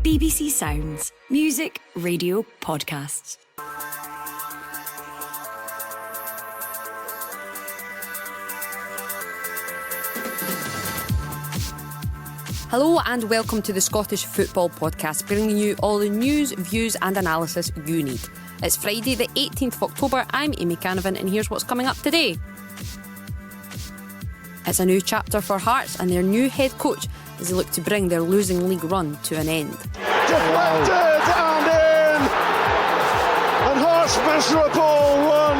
BBC Sounds. Music, radio, podcasts. Hello and welcome to the Scottish Football Podcast, bringing you all the news, views and analysis you need. It's Friday the 18th of October, I'm Amy Canavan and here's what's coming up today. It's a new chapter for Hearts and their new head coach as they look to bring their losing league run to an end. Deflected and in! And Hearts' miserable run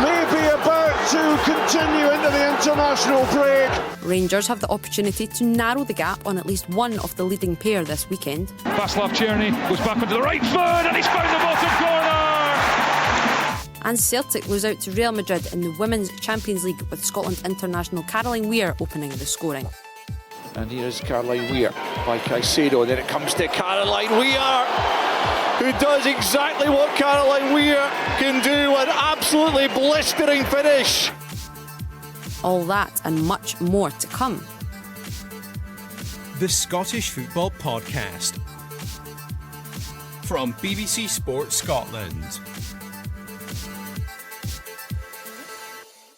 may be about to continue into the international break. Rangers have the opportunity to narrow the gap on at least one of the leading pair this weekend. Václav Černý goes back onto the right foot and he's found the bottom corner! And Celtic lose out to Real Madrid in the Women's Champions League with Scotland international Caroline Weir opening the scoring. And here is Caroline Weir by Caicedo. Then it comes to Caroline Weir, who does exactly what Caroline Weir can do, an absolutely blistering finish. All that and much more to come. The Scottish Football Podcast from BBC Sport Scotland.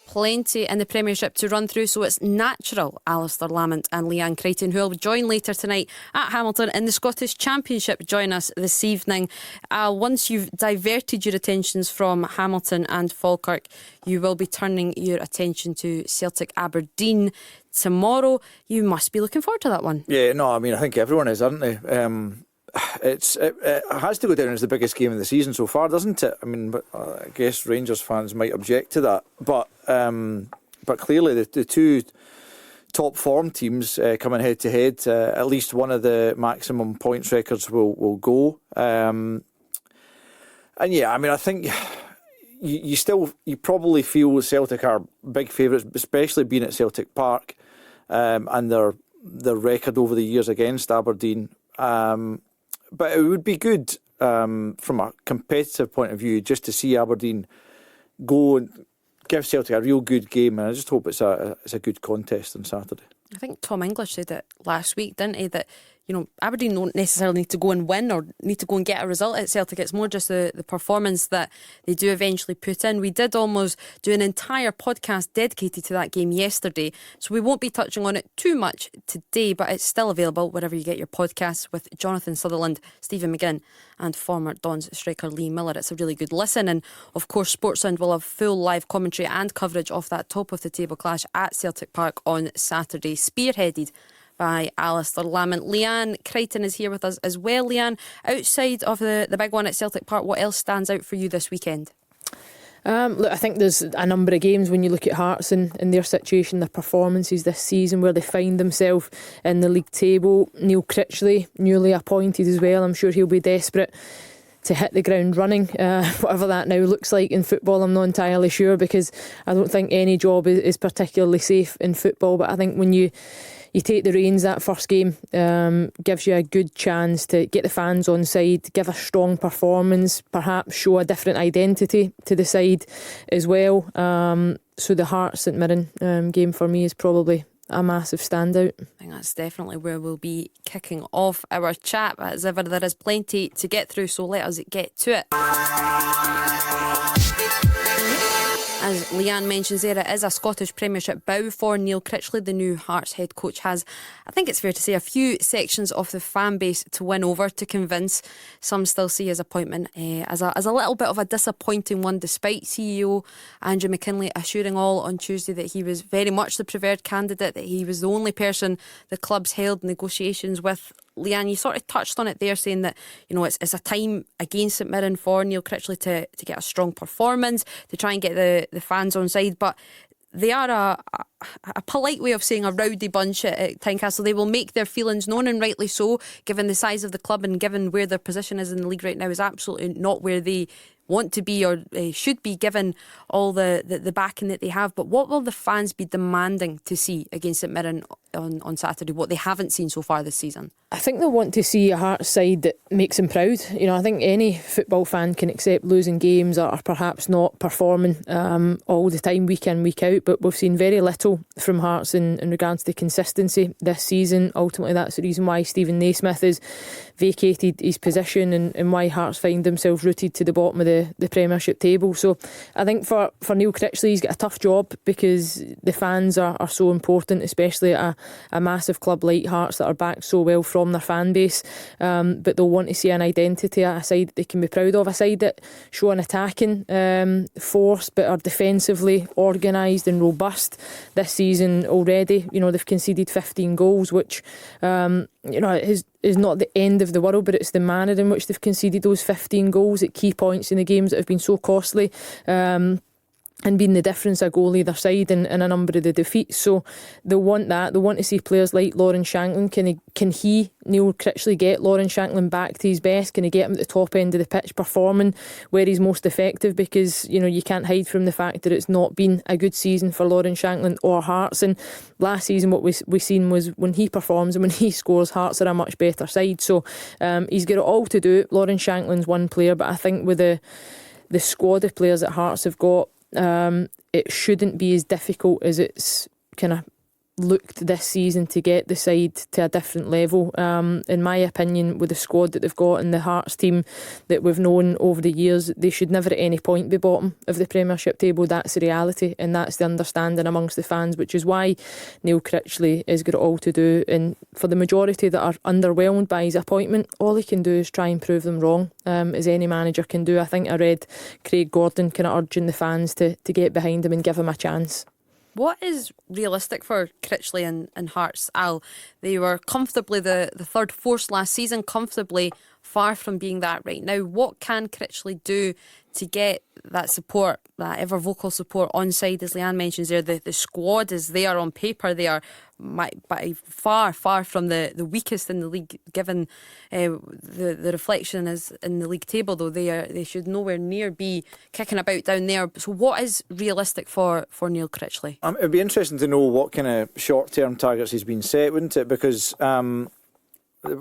Plenty in the Premiership to run through, so it's natural Alasdair, Lamont and Leanne Crichton, who will join later tonight at Hamilton in the Scottish Championship, join us this evening. Once you've diverted your attentions from Hamilton and Falkirk, you will be turning your attention to Celtic Aberdeen tomorrow. You must be looking forward to that one. Yeah, no, I mean, I think everyone is, aren't they? It has to go down as the biggest game of the season so far, doesn't it? I mean, but I guess Rangers fans might object to that, but clearly the two top form teams coming head to head, at least one of the maximum points records will go. And yeah, I mean, I think you probably feel Celtic are big favourites, especially being at Celtic Park, and their record over the years against Aberdeen. But it would be good from a competitive point of view just to see Aberdeen go and give Celtic a real good game, and I just hope it's a good contest on Saturday. I think Tom English said it last week, didn't he, that Aberdeen don't necessarily need to go and win or need to go and get a result at Celtic. It's more just the performance that they do eventually put in. We did almost do an entire podcast dedicated to that game yesterday, so we won't be touching on it too much today, but it's still available wherever you get your podcasts with Jonathan Sutherland, Stephen McGinn and former Dons striker Lee Miller. It's a really good listen, and of course Sportsound will have full live commentary and coverage of that top of the table clash at Celtic Park on Saturday, spearheaded by Alasdair Lamont. Leanne Crichton is here with us as well. Leanne, outside of the big one at Celtic Park, what else stands out for you this weekend? Look, I think there's a number of games when you look at Hearts and their situation, their performances this season, where they find themselves in the league table. Neil Critchley, newly appointed as well, I'm sure he'll be desperate to hit the ground running, whatever that now looks like in football. I'm not entirely sure, because I don't think any job is particularly safe in football, but I think when you take the reins, that first game gives you a good chance to get the fans on side, give a strong performance, perhaps show a different identity to the side as well. So the Hearts St Mirren game for me is probably a massive standout. I think that's definitely where we'll be kicking off our chat. As ever, there is plenty to get through, so let us get to it. As Leanne mentions there, it is a Scottish Premiership bow for Neil Critchley. The new Hearts head coach has, I think it's fair to say, a few sections of the fan base to win over, to convince. Some still see his appointment as a little bit of a disappointing one, despite CEO Andrew McKinlay assuring all on Tuesday that he was very much the preferred candidate, that he was the only person the clubs held negotiations with. Leanne, you sort of touched on it there, saying that it's a time against St Mirren for Neil Critchley to get a strong performance, to try and get the fans on side, but they are a polite way of saying a rowdy bunch at Tynecastle. They will make their feelings known, and rightly so, given the size of the club and given where their position is in the league right now is absolutely not where they want to be or should be given all the backing that they have. But what will the fans be demanding to see against St Mirren on Saturday, what they haven't seen so far this season? I think they'll want to see a Hearts side that makes them proud. You know, I think any football fan can accept losing games or perhaps not performing all the time, week in, week out, but we've seen very little from Hearts in regards to consistency this season. Ultimately, that's the reason why Stephen Naismith has vacated his position and why Hearts find themselves rooted to the bottom of the Premiership table. So I think for Neil Critchley, he's got a tough job because the fans are so important, especially at a massive club like Hearts that are backed so well from their fan base, but they'll want to see an identity, a side that they can be proud of, a side that show an attacking force but are defensively organised and robust. This season already, you know, they've conceded 15 goals, which you know, is not the end of the world, but it's the manner in which they've conceded those 15 goals at key points in the games that have been so costly, and been the difference a goal either side in a number of the defeats. So they'll want that. They'll want to see players like Lawrence Shanklin. Can he, Neil Critchley, get Lawrence Shanklin back to his best? Can he get him at the top end of the pitch performing where he's most effective? Because, you know, you can't hide from the fact that it's not been a good season for Lawrence Shanklin or Hearts. And last season what we seen was when he performs and when he scores, Hearts are a much better side. So he's got it all to do. Lawrence Shanklin's one player, but I think with the squad of players that Hearts have got, it shouldn't be as difficult as it's kind of looked this season to get the side to a different level. In my opinion, with the squad that they've got and the Hearts team that we've known over the years, they should never at any point be bottom of the Premiership table. That's the reality and that's the understanding amongst the fans, which is why Neil Critchley has got it all to do. And for the majority that are underwhelmed by his appointment, all he can do is try and prove them wrong, as any manager can do. I think I read Craig Gordon kind of urging the fans to get behind him and give him a chance. What is realistic for Critchley and Hearts, Al? They were comfortably the third force last season, comfortably far from being that right now. What can Critchley do to get that support, that ever vocal support on side? As Leanne mentions there, the squad is there on paper. They are by far from the weakest in the league, given the reflection is in the league table, though they should nowhere near be kicking about down there. So what is realistic for Neil Critchley? It'd be interesting to know what kind of short-term targets he's been set, wouldn't it? Because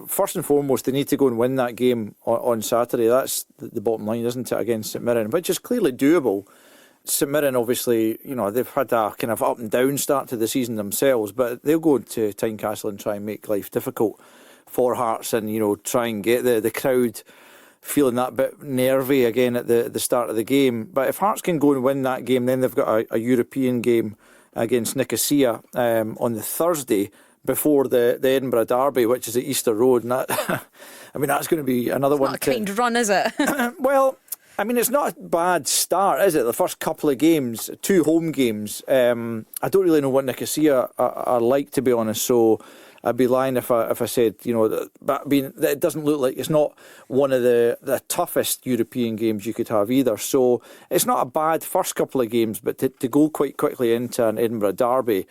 first and foremost, they need to go and win that game on Saturday. That's the bottom line, isn't it, against St Mirren, which is clearly doable. St Mirren, obviously, you know, they've had a kind of up and down start to the season themselves, but they'll go to Tynecastle and try and make life difficult for Hearts and, you know, try and get the crowd feeling that bit nervy again at the start of the game. But if Hearts can go and win that game, then they've got a European game against Nicosia on the Thursday before the Edinburgh Derby, which is at Easter Road. And that, I mean, that's going to be another one. Not a kind run, is it? Well, I mean, it's not a bad start, is it? The first couple of games, 2 home games. I don't really know what Nicosia are like, to be honest. So I'd be lying if I said, you know, but I mean, it doesn't look like it's not one of the toughest European games you could have either. So it's not a bad first couple of games, but to go quite quickly into an Edinburgh Derby,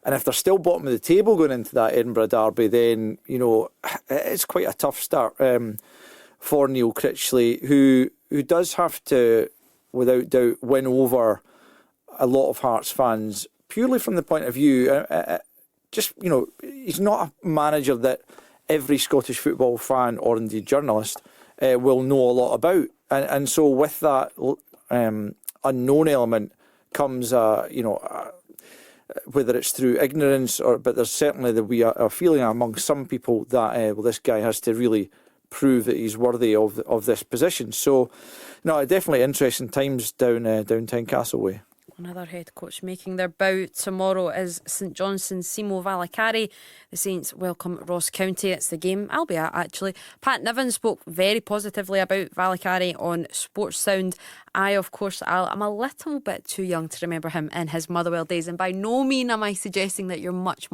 and if they're still bottom of the table going into that Edinburgh Derby, then, you know, it's quite a tough start for Neil Critchley, who does have to, without doubt, win over a lot of Hearts fans, purely from the point of view, just, you know, he's not a manager that every Scottish football fan or indeed journalist will know a lot about. And so with that unknown element comes, you know, whether it's through ignorance but there's certainly a feeling among some people that well, this guy has to really prove that he's worthy of this position. So, no, definitely interesting times down Tynecastle way. Another head coach making their bow tomorrow is St Johnstone's Simo Valakari. The Saints welcome Ross County. It's the game I'll be at, actually. Pat Niven spoke very positively about Valakari on Sports Sound. I, of course, I'm a little bit too young to remember him in his Motherwell days, and by no means am I suggesting that you're much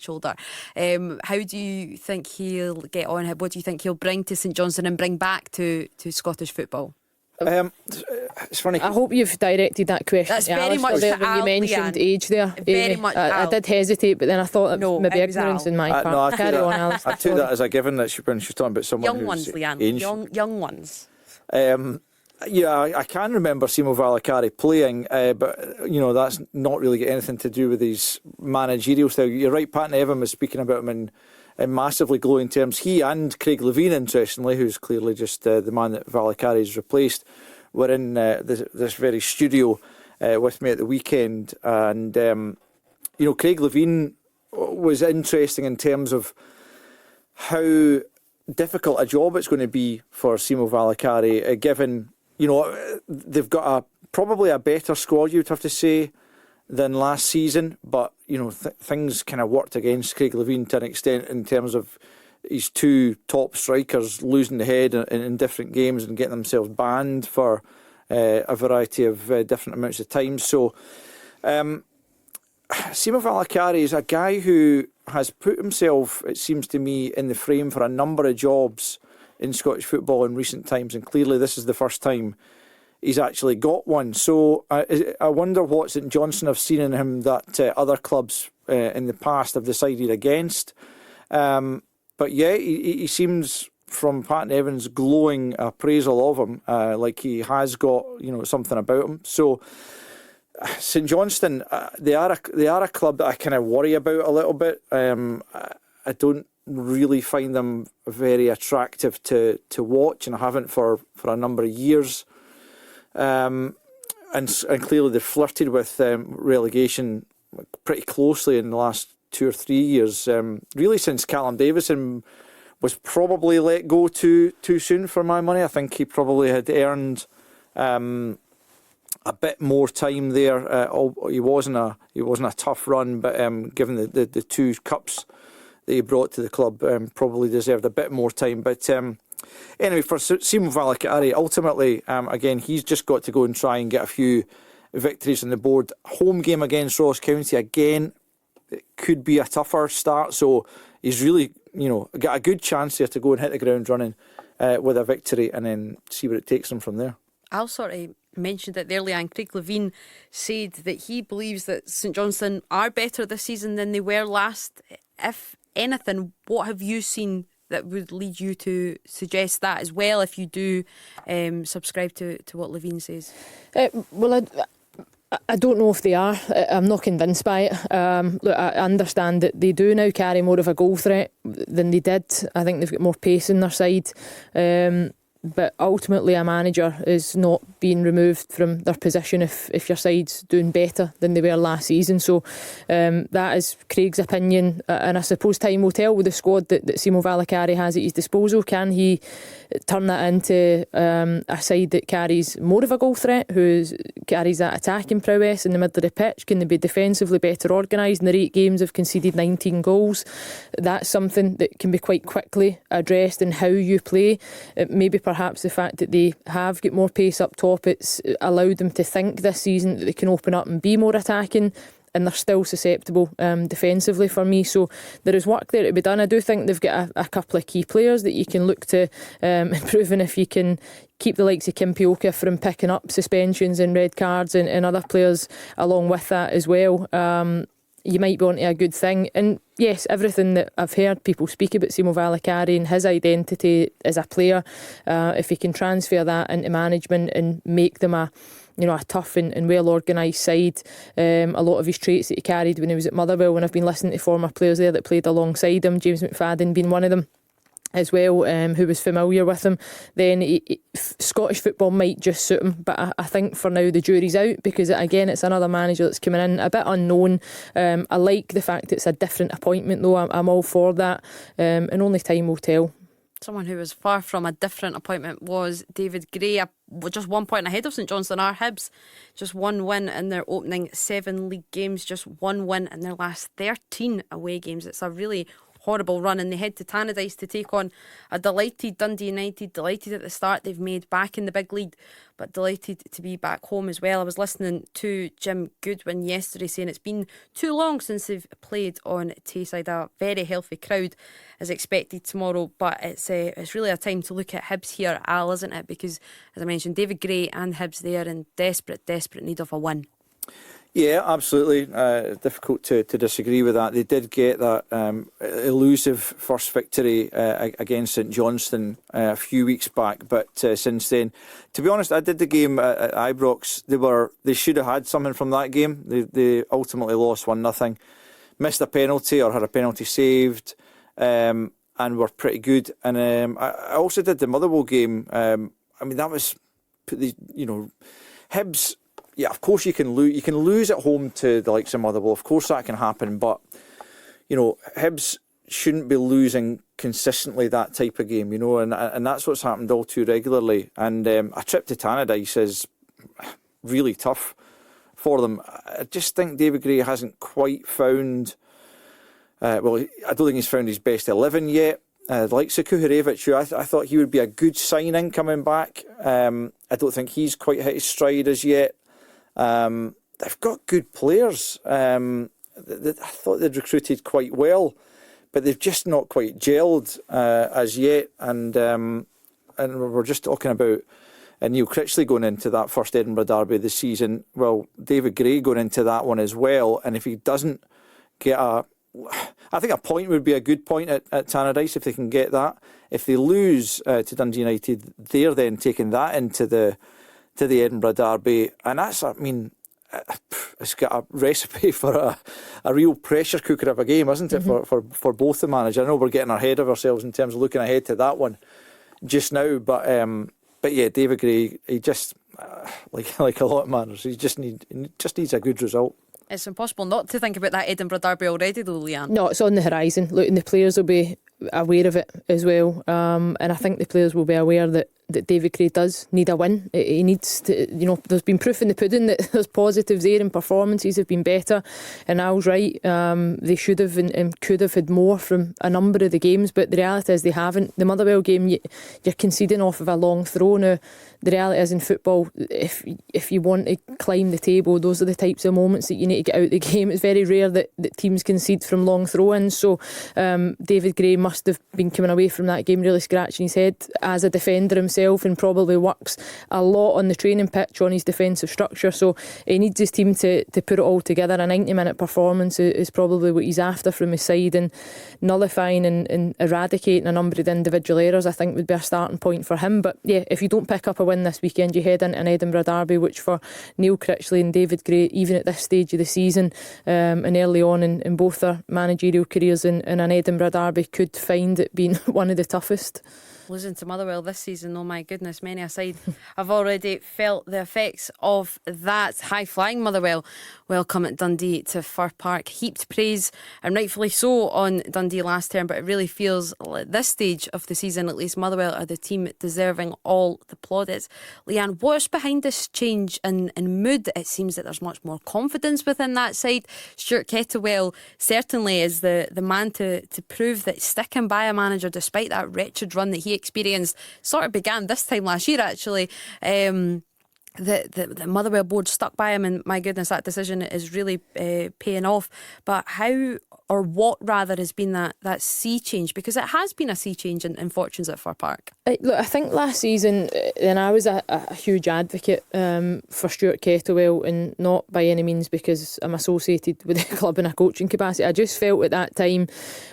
older. How do you think he'll get on? What do you think he'll bring to St Johnstone and bring back to Scottish football? It's funny. I hope you've directed that question. That's very much there to when Al, you mentioned Leanne. Age there. Very Amy. much I did hesitate, but then I thought No, maybe it was ignorance Al. in my part. No, Carry on, Alasdair. I took that as a given that when she's talking about someone Young who's ones, Leanne. ancient. Young ones. Yeah, I can remember Simo Valakari playing, but that's not really got anything to do with his managerial style. You're right, Pat Nevin was speaking about him in massively glowing terms. He and Craig Levein, interestingly, who's clearly just the man that Valakari's replaced, were in this very studio with me at the weekend. And, Craig Levein was interesting in terms of how difficult a job it's going to be for Simo Valakari, given, they've got probably a better squad, you would have to say, than last season, but things kind of worked against Craig Levein to an extent in terms of his two top strikers losing the head in different games and getting themselves banned for a variety of different amounts of time. So Simo Valakari is a guy who has put himself, it seems to me, in the frame for a number of jobs in Scottish football in recent times, and clearly this is the first time he's actually got one. So I wonder what St Johnstone have seen in him that other clubs in the past have decided against. But yeah, he seems, from Pat Nevin's glowing appraisal of him, like he has got something about him. So St Johnstone, they are a club that I kind of worry about a little bit. I don't really find them very attractive to watch, and I haven't for a number of years. And clearly they've flirted with relegation pretty closely in the last 2 or 3 years. Really since Callum Davison was probably let go too soon for my money. I think he probably had earned a bit more time there. He wasn't a tough run, but given the 2 cups that he brought to the club, probably deserved a bit more time. But anyway, for Simo Valakari, ultimately, again, he's just got to go and try and get a few victories on the board. Home game against Ross County, again, it could be a tougher start. So he's really, got a good chance there to go and hit the ground running with a victory and then see where it takes him from there. I'll sort of mentioned it there, Leanne. Craig Levein said that he believes that St Johnstone are better this season than they were last. If anything, what have you seen that would lead you to suggest that as well, if you do subscribe to what Levein says? Well, I don't know if they are. I'm not convinced by it. Look, I understand that they do now carry more of a goal threat than they did. I think they've got more pace in their side. But ultimately, a manager is not being removed from their position if your side's doing better than they were last season. So that is Craig's opinion, and I suppose time will tell with the squad that Simo Valakari has at his disposal. Can he turn that into a side that carries more of a goal threat, who carries that attacking prowess in the middle of the pitch? Can they be defensively better organised? In their 8 games have conceded 19 goals. That's something that can be quite quickly addressed in how you play. Maybe perhaps the fact that they have got more pace up top, it's allowed them to think this season that they can open up and be more attacking, and they're still susceptible defensively for me. So there is work there to be done. I do think they've got a couple of key players that you can look to improve, and if you can keep the likes of Kimpioka from picking up suspensions and red cards and other players along with that as well, you might be onto a good thing. And yes, everything that I've heard people speak about Simo Valakari and his identity as a player, if he can transfer that into management and make them a tough and well organised side. A lot of his traits that he carried when he was at Motherwell, when I've been listening to former players there that played alongside him, James McFadden being one of them as well, who was familiar with him, then Scottish football might just suit him. But I think for now the jury's out, because again, it's another manager that's coming in a bit unknown. I like the fact it's a different appointment though. I'm all for that, and only time will tell. Someone who was far from a different appointment was David Gray, just 1 point ahead of St Johnstone are Hibs. Just 1 win in their opening 7 league games, just 1 win in their last 13 away games. It's a really horrible run, and they head to Tannadice to take on a delighted Dundee United, delighted at the start they've made back in the big lead, but delighted to be back home as well. I was listening to Jim Goodwin yesterday saying it's been too long since they've played on Tayside. A very healthy crowd is expected tomorrow, but it's really a time to look at Hibs here, Al, isn't it? Because as I mentioned, David Gray and Hibs, they are in desperate need of a win. Yeah, absolutely. Difficult to disagree with that. They did get that elusive first victory against St Johnstone a few weeks back, but since then, to be honest, I did the game at Ibrox. They should have had something from that game. They ultimately lost 1-0, missed a penalty or had a penalty saved, and were pretty good. And I also did the Motherwell game. That was Hibs. Yeah, of course you can lose. You can lose at home to the likes of Motherwell. Of course that can happen. But Hibs shouldn't be losing consistently that type of game. And that's what's happened all too regularly. And a trip to Tannadice is really tough for them. I just think David Gray hasn't quite found. I don't think he's found his best 11 yet. Like Kuharevich, who I thought he would be a good signing coming back. I don't think he's quite hit his stride as yet. They've got good players. I thought they'd recruited quite well, but they've just not quite gelled as yet. And we're just talking about Neil Critchley going into that first Edinburgh derby this season. Well, David Gray going into that one as well. And if he doesn't get I think a point would be a good point at Tannadice if they can get that. If they lose to Dundee United, they're then taking that into the Edinburgh derby, and that's, it's got a recipe for a real pressure cooker of a game, isn't it, for both the managers? I know we're getting ahead of ourselves in terms of looking ahead to that one just now, but yeah, David Gray, he just like a lot of managers, he just needs a good result. It's impossible not to think about that Edinburgh derby already, though, Leanne. No, it's on the horizon. Look, and the players will be aware of it as well. And I think the players will be aware that David Gray does need a win. He needs to, there's been proof in the pudding that there's positives there and performances have been better. And Al's right, they should have and could have had more from a number of the games, but the reality is they haven't. The Motherwell game, you're conceding off of a long throw. Now, the reality is in football, if you want to climb the table, those are the types of moments that you need to get out of the game. It's very rare that teams concede from long throw-ins. So David Gray must have been coming away from that game really scratching his head as a defender himself, and probably works a lot on the training pitch on his defensive structure. So he needs his team to put it all together. A 90-minute performance is probably what he's after from his side, and nullifying and eradicating a number of the individual errors I think would be a starting point for him. But yeah, if you don't pick up a win this weekend, you head into an Edinburgh derby, which for Neil Critchley and David Gray, even at this stage of the season and early on in both their managerial careers, in an Edinburgh derby could find it being one of the toughest. Losing to Motherwell this season, oh my goodness, many a side I've already felt the effects of that. High-flying Motherwell welcome at Dundee to Fir Park. Heaped praise, and rightfully so, on Dundee last term, but it really feels at this stage of the season, at least, Motherwell are the team deserving all the plaudits. Leanne, what's behind this change in mood? It seems that there's much more confidence within that side. Stuart Kettlewell certainly is the man to prove that sticking by a manager despite that wretched run that he experienced sort of began this time last year, actually. The Motherwell board stuck by him, and my goodness, that decision is really paying off. But how, or what rather, has been that sea change? Because it has been a sea change in fortunes at Fir Park. I think last season, and I was a huge advocate for Stuart Kettlewell, and not by any means because I'm associated with the club in a coaching capacity. I just felt at that time,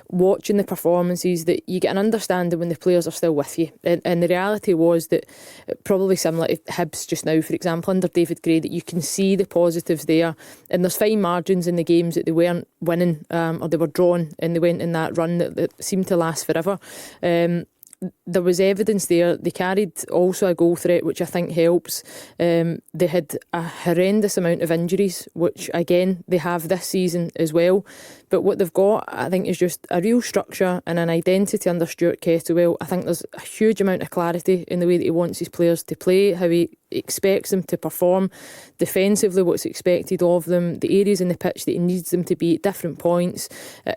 watching the performances, that you get an understanding when the players are still with you. And the reality was that, probably similar to Hibs just now, for example, under David Gray, that you can see the positives there, and there's fine margins in the games that they weren't winning or they were drawn and they went in that run that seemed to last forever. There was evidence there. They carried also a goal threat, which I think helps. They had a horrendous amount of injuries, which again they have this season as well. But what they've got, I think, is just a real structure and an identity under Stuart Kettlewell. I think there's a huge amount of clarity in the way that he wants his players to play, how he expects them to perform defensively, what's expected of them, the areas in the pitch that he needs them to be at different points.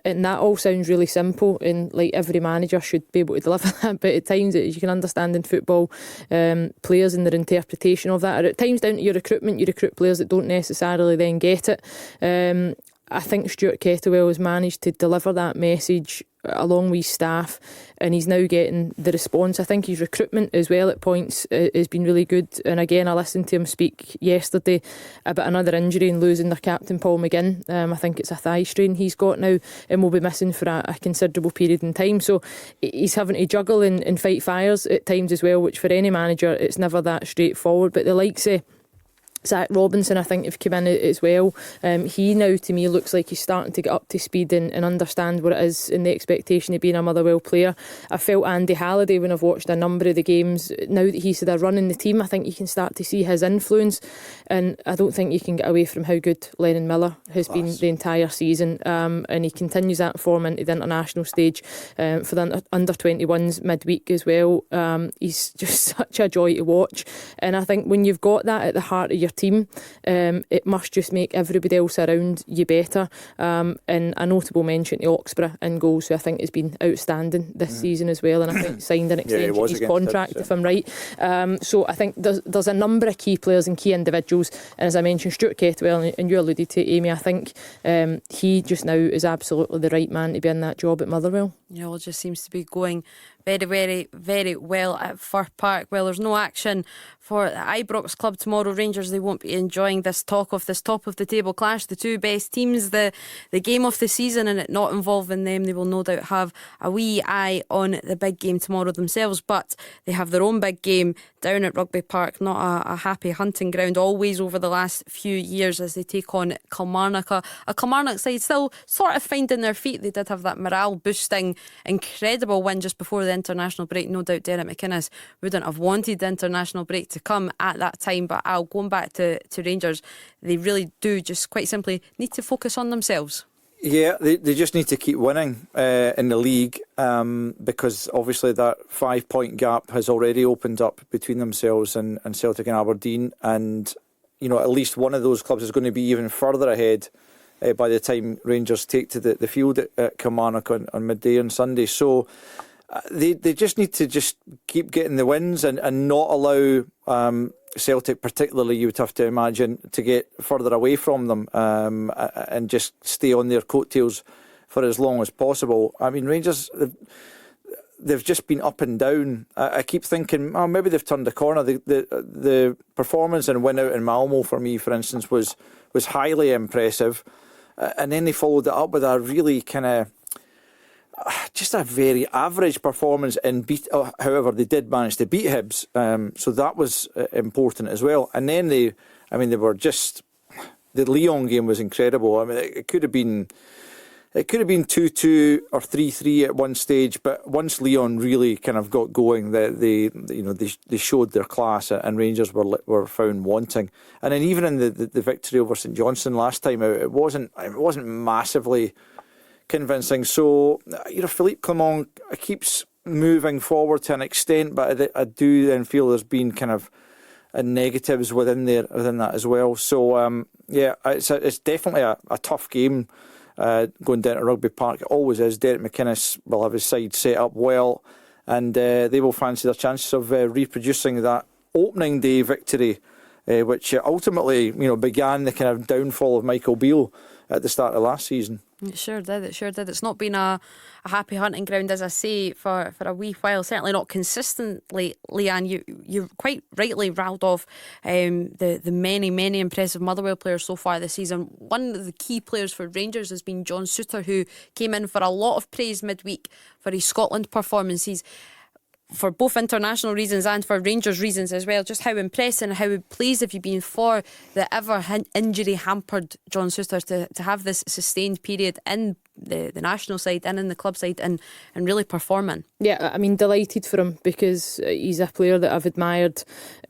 And that all sounds really simple, and like every manager should be able to deliver that. But at times, as you can understand in football, players and their interpretation of that are at times down to your recruitment. You recruit players that don't necessarily then get it. I think Stuart Kettlewell has managed to deliver that message along with his staff, and he's now getting the response. I think his recruitment as well at points has been really good. And again, I listened to him speak yesterday about another injury and losing their captain Paul McGinn. I think it's a thigh strain he's got now and will be missing for a considerable period in time. So he's having to juggle and fight fires at times as well, which for any manager it's never that straightforward. But the likes of Zach Robinson, I think, have come in as well. He now, to me, looks like he's starting to get up to speed and understand what it is and the expectation of being a Motherwell player. I felt Andy Halliday, when I've watched a number of the games, now that he's had a run in the team, I think you can start to see his influence. And I don't think you can get away from how good Lennon Miller has been the entire season. And he continues that form into the international stage for the under-21s midweek as well. He's just such a joy to watch. And I think when you've got that at the heart of your team, it must just make everybody else around you better. And a notable mention to Oxborough in goals, who I think has been outstanding this season as well, and I think signed an extension to his contract, if I'm right. So I think there's a number of key players and key individuals, and as I mentioned, Stuart Kettlewell, and you alluded to Amy, I think he just now is absolutely the right man to be in that job at Motherwell. It all just seems to be going very, very, very well at Fir Park. Well, there's no action for the Ibrox club tomorrow. Rangers, they won't be enjoying this talk of this top of the table clash. The two best teams, the game of the season, and it not involving them. They will no doubt have a wee eye on the big game tomorrow themselves, but they have their own big game down at Rugby Park. Not a happy hunting ground always over the last few years as they take on Kilmarnock. A Kilmarnock side still sort of finding their feet. They did have that morale boosting incredible win just before the international break. No doubt Derek McInnes wouldn't have wanted the international break to come at that time, but going back to Rangers, they really do just quite simply need to focus on themselves. Yeah, they just need to keep winning in the league, because obviously that 5 point gap has already opened up between themselves and Celtic and Aberdeen, and you know, at least one of those clubs is going to be even further ahead by the time Rangers take to the field at Kilmarnock on midday on Sunday. So they just need to just keep getting the wins and not allow Celtic, particularly, you would have to imagine, to get further away from them, and just stay on their coattails for as long as possible. I mean, Rangers, they've just been up and down. I keep thinking, oh, maybe they've turned the corner. The performance and win out in Malmo, for me, for instance, was highly impressive. And then they followed it up with a really kind of just a very average performance however, they did manage to beat Hibs, so that was important as well. And then they were just, the Lyon game was incredible. I mean, it could have been 2-2 or 3-3 at one stage, but once Lyon really kind of got going, they showed their class, and Rangers were found wanting. And then even in the victory over St Johnstone last time out, it wasn't massively convincing. So, you know, Philippe Clement keeps moving forward to an extent, but I do then feel there's been kind of negatives within that as well. So, it's definitely a tough game going down to Rugby Park. It always is. Derek McInnes will have his side set up well, and they will fancy their chances of reproducing that opening day victory, which ultimately, you know, began the kind of downfall of Michael Beale at the start of last season. It sure did. It's not been a happy hunting ground, as I say, for a wee while. Certainly not consistently. Leanne, you quite rightly rattled off the many impressive Motherwell players so far this season. One of the key players for Rangers has been John Souttar, who came in for a lot of praise midweek for his Scotland performances, for both international reasons and for Rangers reasons as well. Just how impressed and how pleased have you been for the ever injury hampered John Souttar to have this sustained period in the national side and in the club side and really performing? Yeah, I mean, delighted for him, because he's a player that I've admired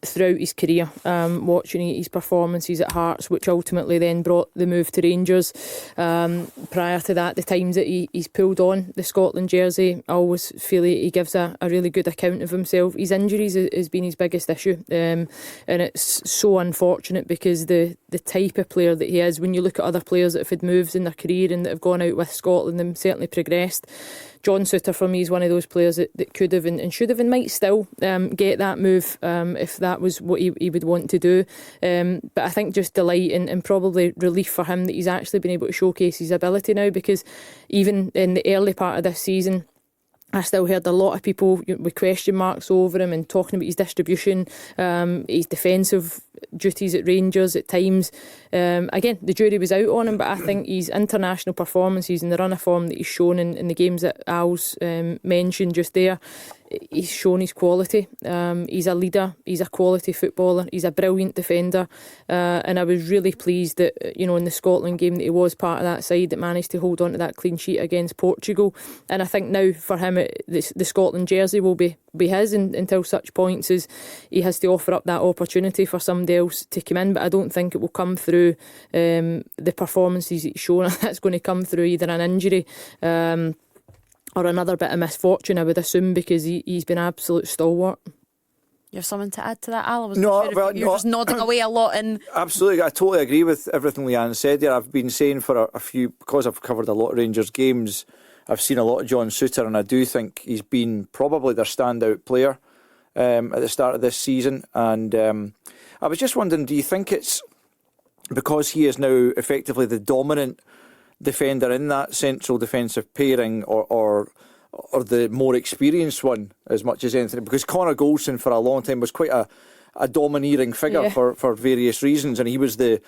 throughout his career, watching his performances at Hearts, which ultimately then brought the move to Rangers. Prior to that, the times that he's pulled on the Scotland jersey, I always feel he gives a really good good account of himself. His injuries has been his biggest issue, and it's so unfortunate because the type of player that he is, when you look at other players that have had moves in their career and that have gone out with Scotland and certainly progressed, John Souttar for me is one of those players that could have and should have and might still get that move if that was what he would want to do. But I think just delight and probably relief for him that he's actually been able to showcase his ability now, because even in the early part of this season, I still heard a lot of people with question marks over him and talking about his distribution, his defensive duties at Rangers at times. Again, the jury was out on him, but I think his international performances and the run of form that he's shown in the games that Al's mentioned just there, he's shown his quality. He's a leader, he's a quality footballer, he's a brilliant defender, and I was really pleased that in the Scotland game that he was part of that side that managed to hold on to that clean sheet against Portugal. And I think now for him the Scotland jersey will be his until such points as he has to offer up that opportunity for somebody else to come in. But I don't think it will come through the performances he's shown. That's going to come through either an injury or another bit of misfortune, I would assume, because he's been absolute stalwart. You have something to add to that, Al? I was you're just nodding away a lot. Absolutely, I totally agree with everything Leanne said there. I've been saying for a few, because I've covered a lot of Rangers games, I've seen a lot of John Souttar, and I do think he's been probably their standout player at the start of this season. And I was just wondering, do you think it's because he is now effectively the dominant defender in that central defensive pairing, or the more experienced one as much as anything? Because Connor Goldson for a long time was quite a domineering figure for various reasons, and he was the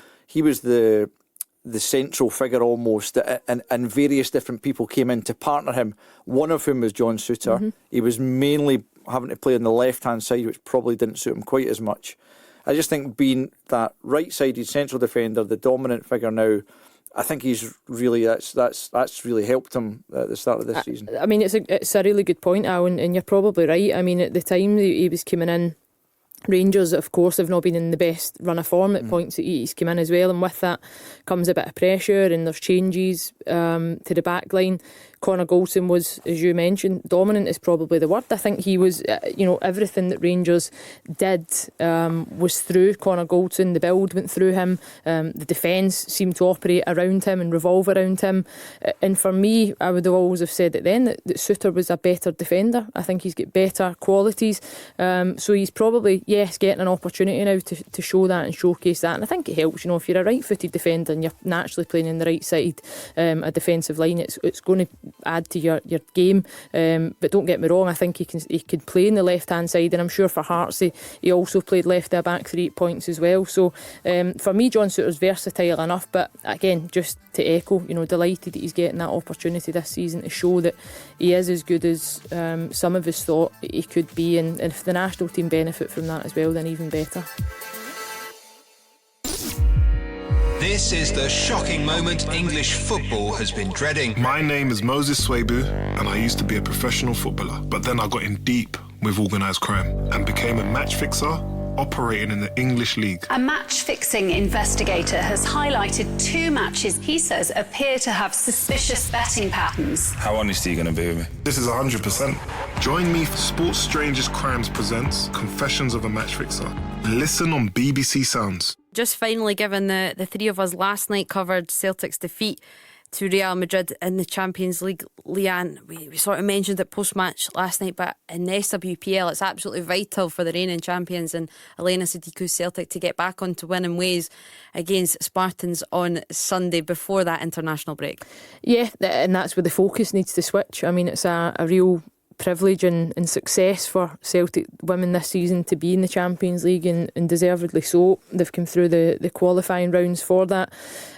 central figure almost, and various different people came in to partner him, one of whom was John Souttar. Mm-hmm. He was mainly having to play on the left hand side, which probably didn't suit him quite as much. I just think being that right-sided central defender, the dominant figure now, I think he's really that's really helped him at the start of this season. I mean, it's a really good point, Al, and you're probably right. I mean, at the time that he was coming in, Rangers, of course, have not been in the best run of form at points that he's come in as well, and with that comes a bit of pressure and there's changes to the back line. Connor Goldson was, as you mentioned, dominant is probably the word. I think he was, everything that Rangers did was through Connor Goldson. The build went through him. The defence seemed to operate around him and revolve around him. And for me, I would always have said it then that Souttar was a better defender. I think he's got better qualities. So he's probably, getting an opportunity now to show that and showcase that. And I think it helps, if you're a right-footed defender and you're naturally playing in the right side, a defensive line, it's going to add to your game, but don't get me wrong, I think he can play in the left hand side, and I'm sure for Hearts he also played left of back for 8 points as well. So for me, John Souttar's versatile enough, but again, just to echo, delighted that he's getting that opportunity this season to show that he is as good as some of us thought he could be, and if the national team benefit from that as well, then even better. This is the shocking moment English football has been dreading. My name is Moses Swabu, and I used to be a professional footballer, but then I got in deep with organised crime and became a match fixer operating in the English League. A match-fixing investigator has highlighted 2 matches he says appear to have suspicious betting patterns. How honest are you going to be with me? This is 100%. Join me for Sports Strangers Crimes presents Confessions of a Match Fixer. Listen on BBC Sounds. Just finally, given the three of us last night covered Celtic's defeat to Real Madrid in the Champions League, Leanne, we sort of mentioned it post-match last night, but in the SWPL it's absolutely vital for the reigning champions and Elena Sidiku's Celtic to get back onto winning ways against Spartans on Sunday before that international break. Yeah, and that's where the focus needs to switch. I mean, it's a real privilege and success for Celtic women this season to be in the Champions League, and deservedly so. They've come through the qualifying rounds for that,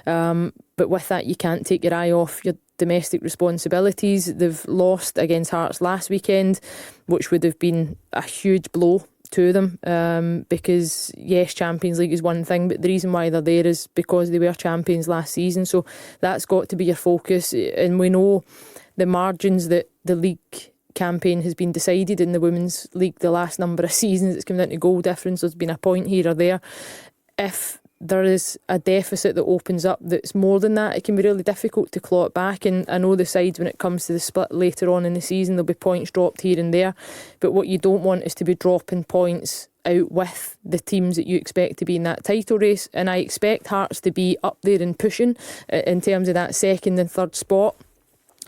but with that you can't take your eye off your domestic responsibilities. They've lost against Hearts last weekend, which would have been a huge blow to them, because yes, Champions League is one thing, but the reason why they're there is because they were champions last season. So that's got to be your focus, and we know the margins that the league campaign has been decided in the Women's League the last number of seasons. It's come down to goal difference. There's been a point here or there. If there is a deficit that opens up that's more than that, it can be really difficult to claw it back. And I know the sides, when it comes to the split later on in the season, there'll be points dropped here and there, but what you don't want is to be dropping points out with the teams that you expect to be in that title race. And I expect Hearts to be up there and pushing in terms of that second and third spot.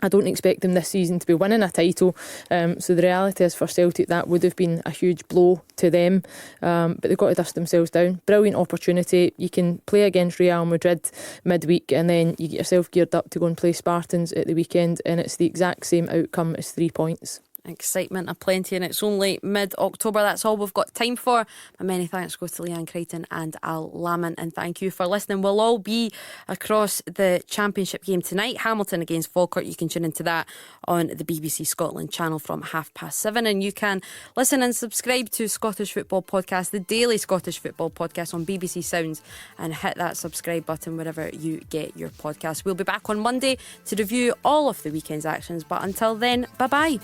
I don't expect them this season to be winning a title, so the reality is for Celtic that would have been a huge blow to them, but they've got to dust themselves down. Brilliant opportunity. You can play against Real Madrid midweek and then you get yourself geared up to go and play Spartans at the weekend, and it's the exact same outcome as 3 points. Excitement aplenty, and it's only mid-October. That's all we've got time for. But many thanks go to Leanne, Crichton and Lamont, and thank you for listening. We'll all be across the Championship game tonight, Hamilton against Falkirk. You can tune into that on the BBC Scotland channel from 7:30, and you can listen and subscribe to Scottish Football Podcast, the daily Scottish Football Podcast on BBC Sounds, and hit that subscribe button wherever you get your podcast. We'll be back on Monday to review all of the weekend's actions, but until then, bye-bye.